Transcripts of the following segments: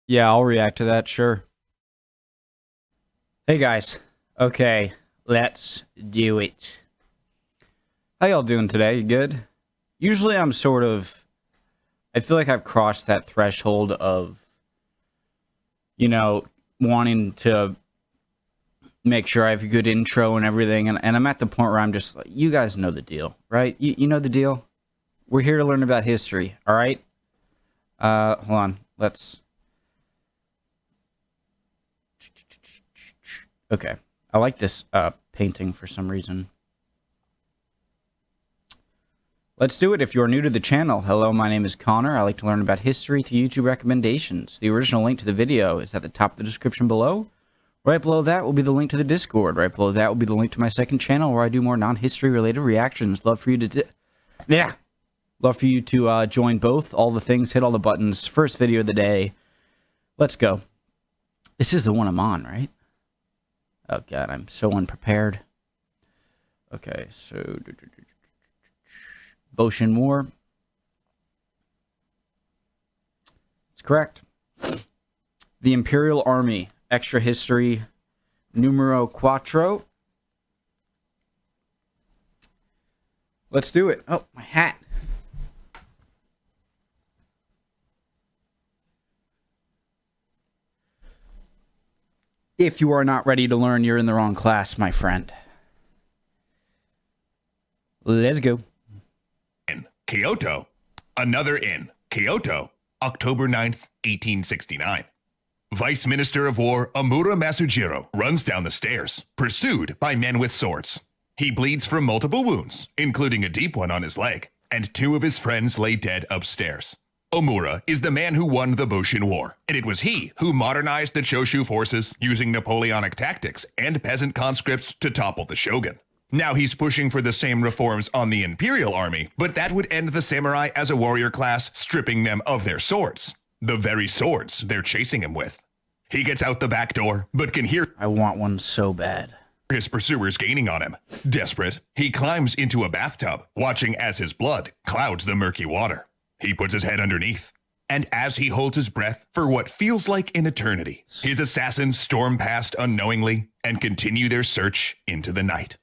Yeah, I'll react to that, sure. Hey guys. Okay, let's do it. How y'all doing today? You good? Usually I feel like I've crossed that threshold of, you know, wanting to make sure I have a good intro and everything, and I'm at the point where I'm just like, you guys know the deal, right? You know the deal? We're here to learn about history, alright? Hold on, let's... Okay, I like this painting for some reason. Let's do it. If you're new to the channel, hello, my name is Connor. I like to learn about history through YouTube recommendations. The original link to the video is at the top of the description below. Right below that will be the link to the Discord. Right below that will be the link to my second channel where I do more non-history related reactions. Love for you to join both. All the things, hit all the buttons. First video of the day. Let's go. This is the one I'm on, right? Oh god, I'm so unprepared. Okay, so Boshin War. It's correct. The Imperial Army. Extra history. Numero cuatro. Let's do it. Oh, my hat. If you are not ready to learn, you're in the wrong class, my friend. Let's go. In Kyoto. Another in Kyoto, October 9th, 1869. Vice Minister of War Amura Masujiro runs down the stairs, pursued by men with swords. He bleeds from multiple wounds, including a deep one on his leg, and two of his friends lay dead upstairs. Omura is the man who won the Boshin War, and it was he who modernized the Choshu forces using Napoleonic tactics and peasant conscripts to topple the shogun. Now he's pushing for the same reforms on the Imperial army, but that would end the samurai as a warrior class, stripping them of their swords. The very swords they're chasing him with. He gets out the back door, but can hear I want one so bad. His pursuers gaining on him. Desperate, he climbs into a bathtub, watching as his blood clouds the murky water. He puts his head underneath, and as he holds his breath for what feels like an eternity, his assassins storm past unknowingly and continue their search into the night.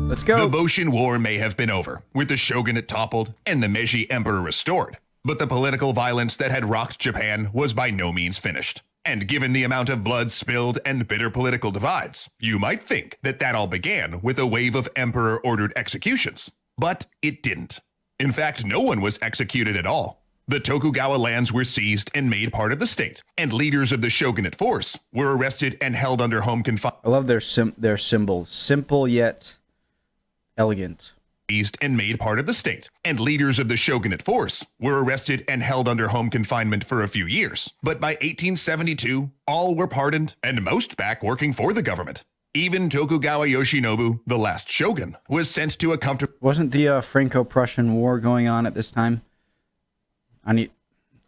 Let's go. The Boshin War may have been over, with the shogunate toppled and the Meiji Emperor restored, but the political violence that had rocked Japan was by no means finished. And given the amount of blood spilled and bitter political divides, you might think that all began with a wave of emperor-ordered executions. But it didn't. In fact, no one was executed at all. The Tokugawa lands were seized and made part of the state, and leaders of the shogunate force were arrested and held under home confinement. I love their symbols. Simple yet elegant. And made part of the state, and leaders of the shogunate force were arrested and held under home confinement for a few years. But by 1872, all were pardoned, and most back working for the government. Even Tokugawa Yoshinobu, the last shogun, was sent to a comfortable... Wasn't the Franco-Prussian War going on at this time?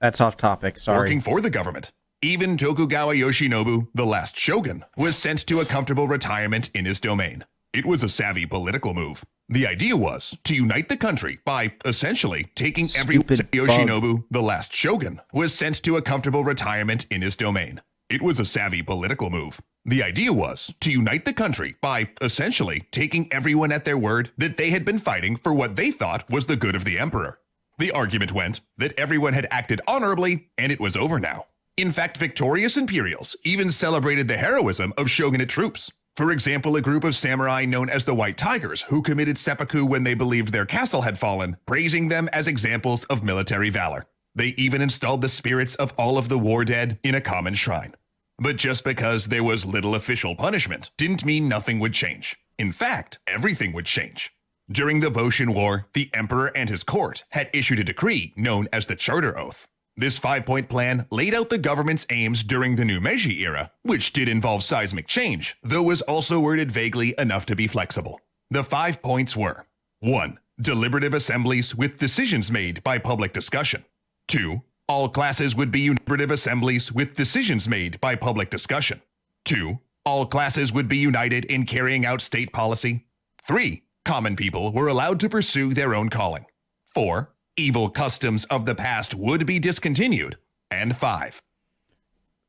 That's off topic, sorry. Working for the government. Even Tokugawa Yoshinobu, the last shogun, was sent to a comfortable retirement in his domain. It was a savvy political move. The idea was to unite the country by, essentially, taking Yoshinobu, the last shogun, was sent to a comfortable retirement in his domain. It was a savvy political move. The idea was to unite the country by, essentially, taking everyone at their word that they had been fighting for what they thought was the good of the emperor. The argument went that everyone had acted honorably, and it was over now. In fact, victorious Imperials even celebrated the heroism of shogunate troops. For example, a group of samurai known as the White Tigers who committed seppuku when they believed their castle had fallen, praising them as examples of military valor. They even installed the spirits of all of the war dead in a common shrine. But just because there was little official punishment didn't mean nothing would change. In fact, everything would change. During the Boshin War, the emperor and his court had issued a decree known as the Charter Oath. This 5-point plan laid out the government's aims during the new Meiji era, which did involve seismic change, though was also worded vaguely enough to be flexible. The 5 points were: 1. Deliberative assemblies with decisions made by public discussion. 2. All classes would be deliberative assemblies with decisions made by public discussion. 2. All classes would be united in carrying out state policy. 3. Common people were allowed to pursue their own calling. 4. Evil customs of the past would be discontinued. And 5.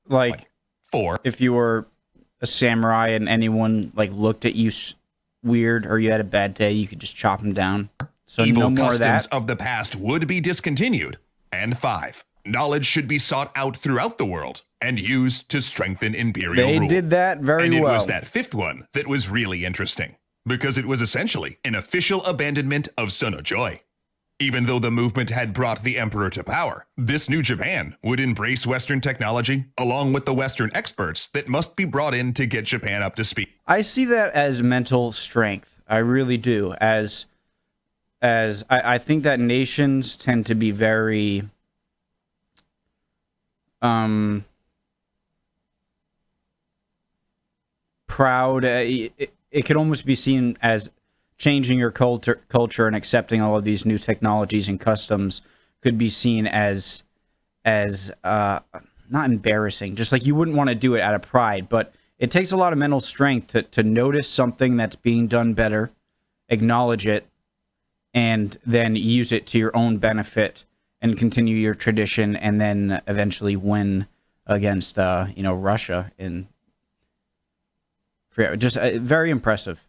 Like 4. if you were a samurai and anyone like looked at you weird or you had a bad day, you could just chop them down. So Evil no more of customs that. of the past would be discontinued. And 5. Knowledge should be sought out throughout the world and used to strengthen imperial They rule. did that very and it well. was that 5th one that was really interesting, because it was essentially an official abandonment of Sonojoy. Even though the movement had brought the emperor to power, this new Japan would embrace Western technology along with the Western experts that must be brought in to get Japan up to speed. I see that as mental strength. I really do. As I think that nations tend to be very proud. It could almost be seen as changing your culture and accepting all of these new technologies and customs could be seen as not embarrassing. Just like you wouldn't want to do it out of pride, but it takes a lot of mental strength to notice something that's being done better, acknowledge it, and then use it to your own benefit and continue your tradition, and then eventually win against Russia. And just very impressive.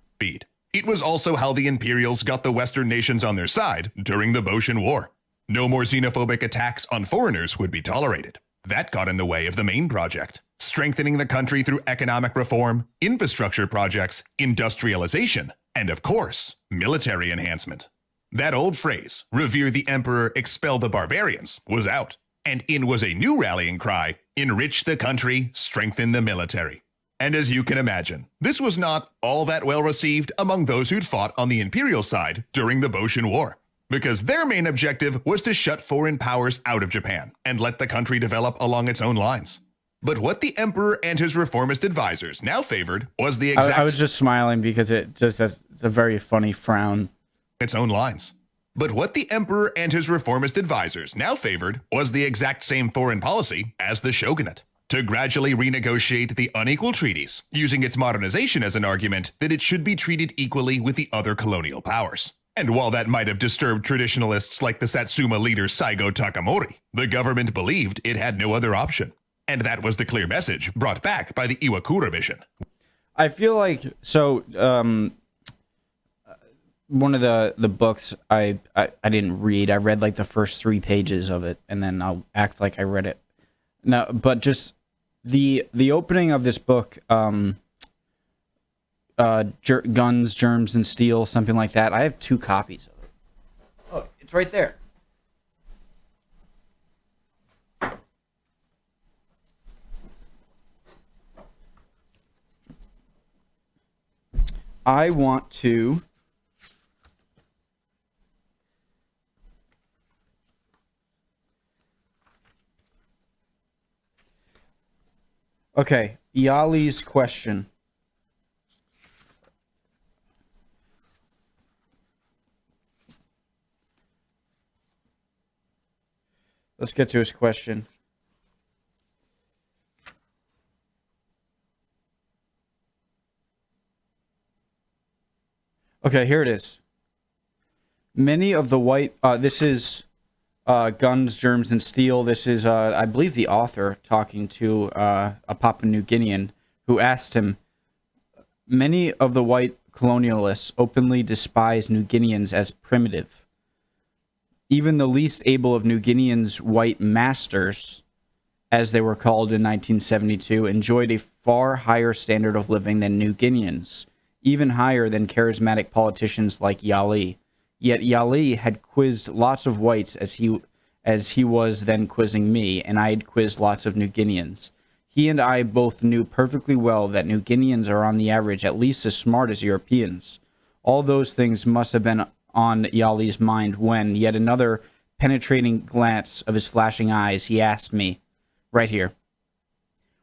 It was also how the Imperials got the Western nations on their side during the Boshin War. No more xenophobic attacks on foreigners would be tolerated. That got in the way of the main project, strengthening the country through economic reform, infrastructure projects, industrialization, and of course, military enhancement. That old phrase, revere the emperor, expel the barbarians, was out, and in was a new rallying cry, enrich the country, strengthen the military. And as you can imagine, this was not all that well received among those who'd fought on the Imperial side during the Boshin War, because their main objective was to shut foreign powers out of Japan and let the country develop along its own lines. But what the emperor and his reformist advisors now favored was the exact... I was just smiling because it's a very funny frown. Its own lines. But what the emperor and his reformist advisors now favored was the exact same foreign policy as the shogunate, to gradually renegotiate the unequal treaties, using its modernization as an argument that it should be treated equally with the other colonial powers. And while that might have disturbed traditionalists like the Satsuma leader Saigo Takamori, the government believed it had no other option. And that was the clear message brought back by the Iwakura mission. I feel like, one of the books I didn't read. I read like the first 3 pages of it, and then I'll act like I read it. No, but just the opening of this book, Guns, Germs, and Steel, something like that. I have 2 copies of it. Oh, it's right there. I want to... Okay, Yali's question. Let's get to his question. Okay, here it is. Many of the white... this is Guns, Germs, and Steel. This is, I believe, the author talking to a Papua New Guinean who asked him, many of the white colonialists openly despise New Guineans as primitive. Even the least able of New Guineans' white masters, as they were called in 1972, enjoyed a far higher standard of living than New Guineans, even higher than charismatic politicians like Yali. Yet Yali had quizzed lots of whites as he was then quizzing me, and I had quizzed lots of New Guineans. He and I both knew perfectly well that New Guineans are on the average at least as smart as Europeans. All those things must have been on Yali's mind when, yet another penetrating glance of his flashing eyes, he asked me, right here,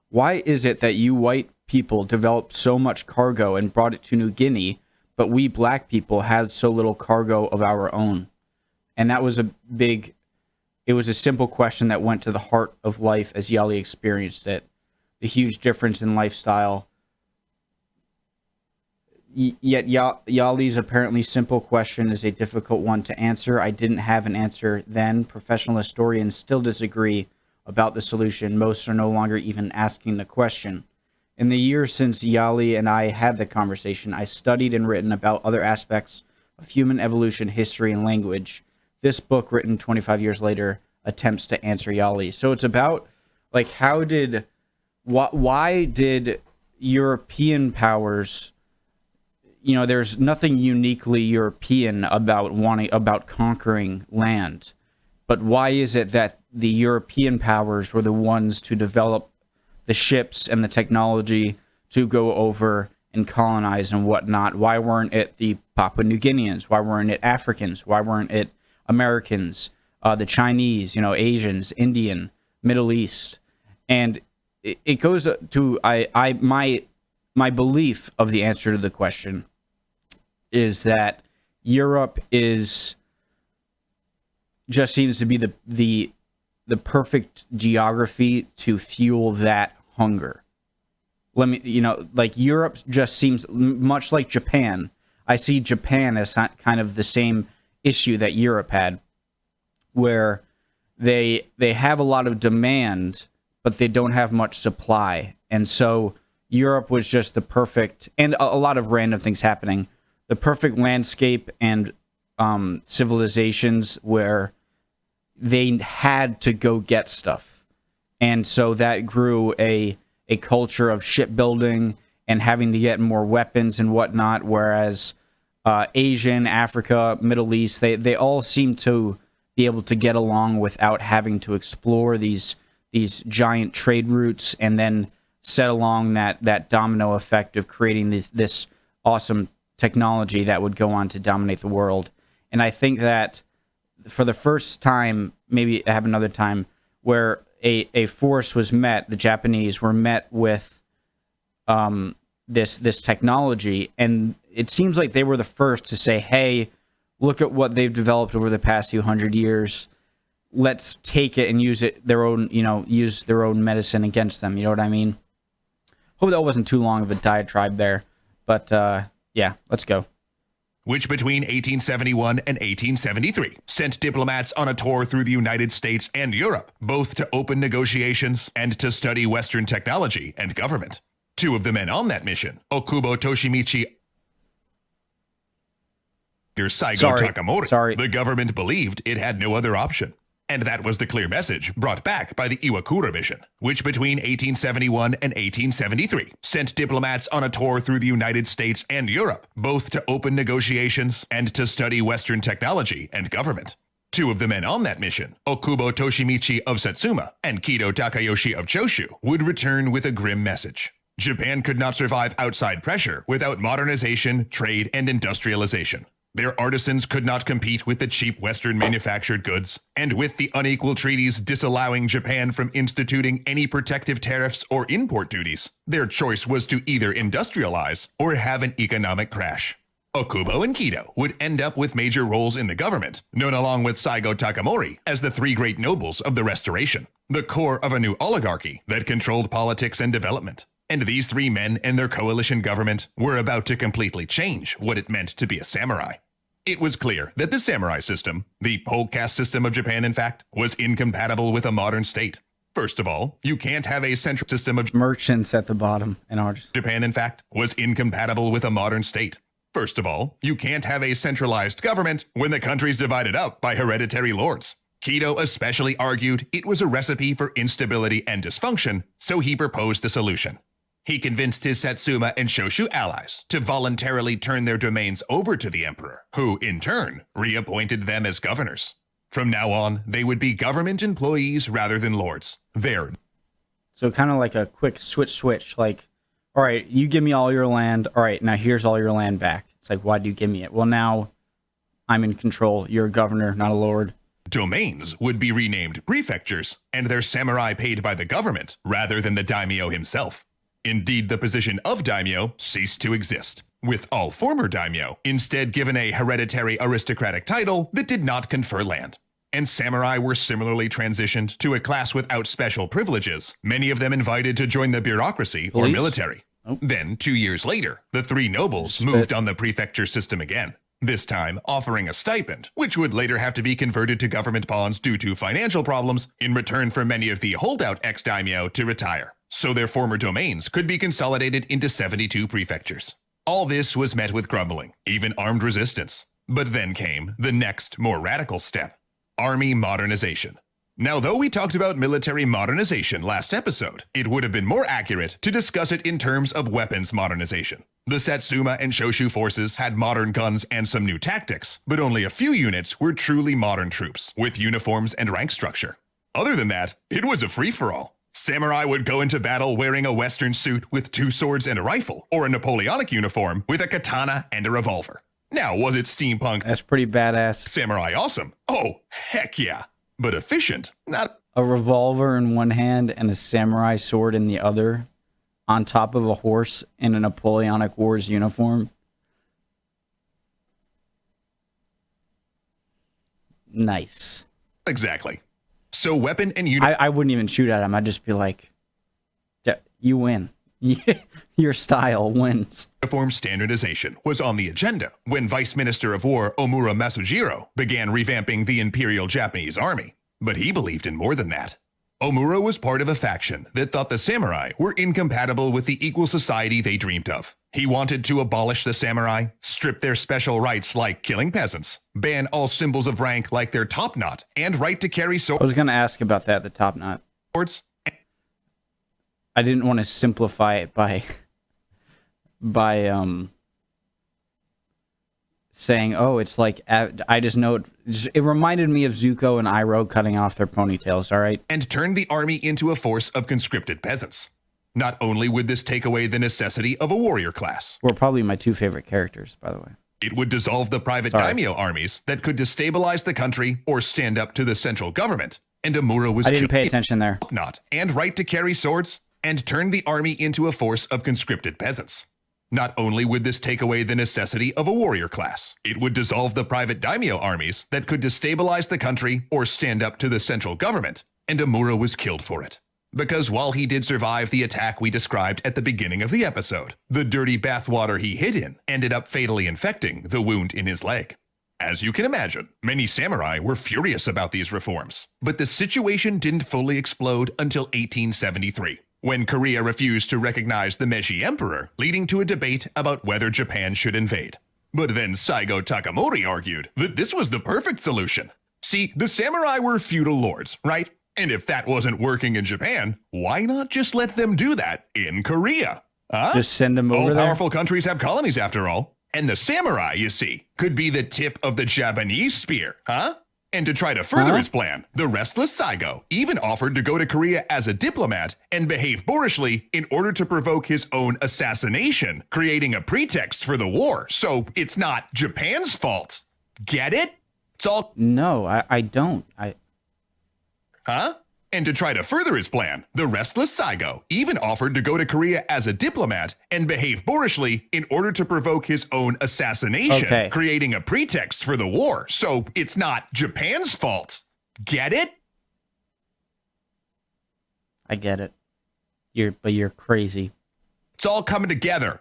why is it that you white people developed so much cargo and brought it to New Guinea, but we black people had so little cargo of our own? And that was it was a simple question that went to the heart of life as Yali experienced it. The huge difference in lifestyle. Yet Yali's apparently simple question is a difficult one to answer. I didn't have an answer then. Professional historians still disagree about the solution. Most are no longer even asking the question. In the years since Yali and I had the conversation, I studied and written about other aspects of human evolution, history, and language. This book, written 25 years later, attempts to answer Yali. So it's about, like, why did European powers, there's nothing uniquely European about conquering land, but why is it that the European powers were the ones to develop the ships and the technology to go over and colonize and whatnot? Why weren't it the Papua New Guineans? Why weren't it Africans? Why weren't it Americans, the Chinese, Asians, Indian, Middle East? And it goes to my belief of the answer to the question is that Europe just seems to be the perfect geography to fuel that hunger. Like Europe just seems much like Japan. I see Japan as kind of the same issue that Europe had, where they have a lot of demand, but they don't have much supply. And so Europe was just the perfect, and a lot of random things happening, the perfect landscape and civilizations where they had to go get stuff. And so that grew a culture of shipbuilding and having to get more weapons and whatnot, whereas Asian, Africa, Middle East, they all seem to be able to get along without having to explore these giant trade routes and then set along that domino effect of creating this awesome technology that would go on to dominate the world. And I think that for the first time, maybe have another time, where a force was met, the Japanese were met with this technology, and it seems like they were the first to say, hey, look at what they've developed over the past few hundred years. Let's take it and use their own medicine against them. You know what I mean? Hope that wasn't too long of a diatribe there, but yeah, let's go. Which between 1871 and 1873 sent diplomats on a tour through the United States and Europe, both to open negotiations and to study Western technology and government. Two of the men on that mission, Okubo Toshimichi and Saigo Takamori, the government believed it had no other option. And that was the clear message brought back by the Iwakura mission, which between 1871 and 1873 sent diplomats on a tour through the United States and Europe, both to open negotiations and to study Western technology and government. Two of the men on that mission, Okubo Toshimichi of Satsuma and Kido Takayoshi of Choshu, would return with a grim message. Japan could not survive outside pressure without modernization, trade, and industrialization. Their artisans could not compete with the cheap Western manufactured goods, and with the unequal treaties disallowing Japan from instituting any protective tariffs or import duties, their choice was to either industrialize or have an economic crash. Okubo and Kido would end up with major roles in the government, known along with Saigo Takamori as the three great nobles of the Restoration, the core of a new oligarchy that controlled politics and development. And these three men and their coalition government were about to completely change what it meant to be a samurai. It was clear that the samurai system, the whole caste system of Japan in fact, was incompatible with a modern state. First of all, you can't have a central system of merchants at the bottom and ours. Japan in fact was incompatible with a modern state. First of all, you can't have a centralized government when the country's divided up by hereditary lords. Kido especially argued it was a recipe for instability and dysfunction, so he proposed a solution. He convinced his Satsuma and Choshu allies to voluntarily turn their domains over to the emperor, who, in turn, reappointed them as governors. From now on, they would be government employees rather than lords. So kind of like a quick switch, like, all right, you give me all your land. All right, now here's all your land back. It's like, why do you give me it? Well, now I'm in control. You're a governor, not a lord. Domains would be renamed prefectures, and their samurai paid by the government rather than the daimyo himself. Indeed, the position of daimyo ceased to exist, with all former daimyo instead given a hereditary aristocratic title that did not confer land. And samurai were similarly transitioned to a class without special privileges, many of them invited to join the bureaucracy or military. Then, 2 years later, the three nobles moved on the prefecture system again, this time offering a stipend, which would later have to be converted to government bonds due to financial problems in return for many of the holdout ex-daimyo to retire, so their former domains could be consolidated into 72 prefectures. All this was met with grumbling, even armed resistance. But then came the next, more radical step: army modernization. Now, though we talked about military modernization last episode, it would have been more accurate to discuss it in terms of weapons modernization. The Satsuma and Shoshu forces had modern guns and some new tactics, but only a few units were truly modern troops, with uniforms and rank structure. Other than that, it was a free-for-all. Samurai would go into battle wearing a Western suit with 2 swords and a rifle, or a Napoleonic uniform with a katana and a revolver. Now, was it steampunk? That's pretty badass. Samurai awesome? Oh, heck yeah. But efficient? Not. A revolver in one hand and a samurai sword in the other, on top of a horse in a Napoleonic Wars uniform. Nice. Exactly. So weapon and I wouldn't even shoot at him. I'd just be like, you win. Your style wins. Uniform standardization was on the agenda when Vice Minister of War Omura Masujiro began revamping the Imperial Japanese Army. But he believed in more than that. Omura was part of a faction that thought the samurai were incompatible with the equal society they dreamed of. He wanted to abolish the samurai, strip their special rights like killing peasants, ban all symbols of rank like their top knot, and right to carry swords. I was going to ask about that, the top knot. I didn't want to simplify it by saying, oh, it's like, I just know it reminded me of Zuko and Iroh cutting off their ponytails, all right? And turned the army into a force of conscripted peasants. Not only would this take away the necessity of a warrior class, Were probably my 2 favorite characters, by the way. it would dissolve the private daimyo armies that could destabilize the country or stand up to the central government. And Omura was I didn't pay attention there. Not and right to carry swords, and turned the army into a force of conscripted peasants. Not only would this take away the necessity of a warrior class, it would dissolve the private daimyo armies that could destabilize the country or stand up to the central government, and Omura was killed for it. Because while he did survive the attack we described at the beginning of the episode, the dirty bathwater he hid in ended up fatally infecting the wound in his leg. As you can imagine, many samurai were furious about these reforms, but the situation didn't fully explode until 1873. When Korea refused to recognize the Meiji Emperor, leading to a debate about whether Japan should invade. But then Saigo Takamori argued that this was the perfect solution. See, the samurai were feudal lords, right? And if that wasn't working in Japan, why not just let them do that in Korea? Huh? Just send them over All there? powerful countries have colonies after all. And the samurai, you see, could be the tip of the Japanese spear, huh? And to try to further his plan, the restless Saigo even offered to go to Korea as a diplomat and behave boorishly in order to provoke his own assassination, creating a pretext for the war. So it's not Japan's fault. Get it? It's all... No, I don't. Huh? And to try to further his plan, the restless Saigo even offered to go to Korea as a diplomat and behave boorishly in order to provoke his own assassination, creating a pretext for the war. So it's not Japan's fault. Get it? I get it. You're crazy. It's all coming together.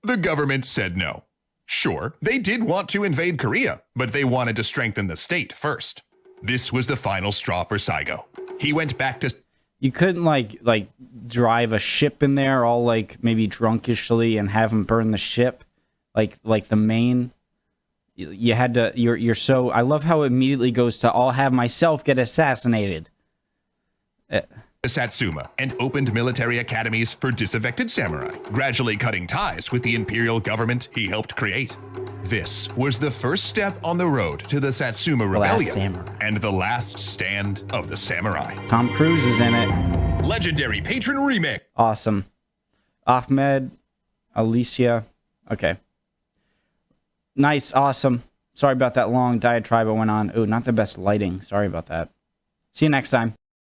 The government said no. Sure, they did want to invade Korea, but they wanted to strengthen the state first. This was the final straw for Saigo. He went back to... You couldn't like drive a ship in there all like maybe drunkishly and have him burn the ship like the main. You had to. You're so. I love how it immediately goes to I'll have myself get assassinated. Satsuma and opened military academies for disaffected samurai, gradually cutting ties with the imperial government he helped create. This was the first step on the road to the Satsuma Rebellion and the last stand of the samurai. Tom Cruise is in it. Legendary patron remix. Awesome. Ahmed, Alicia. Okay. Nice, awesome. Sorry about that long diatribe I went on. Ooh, not the best lighting. Sorry about that. See you next time.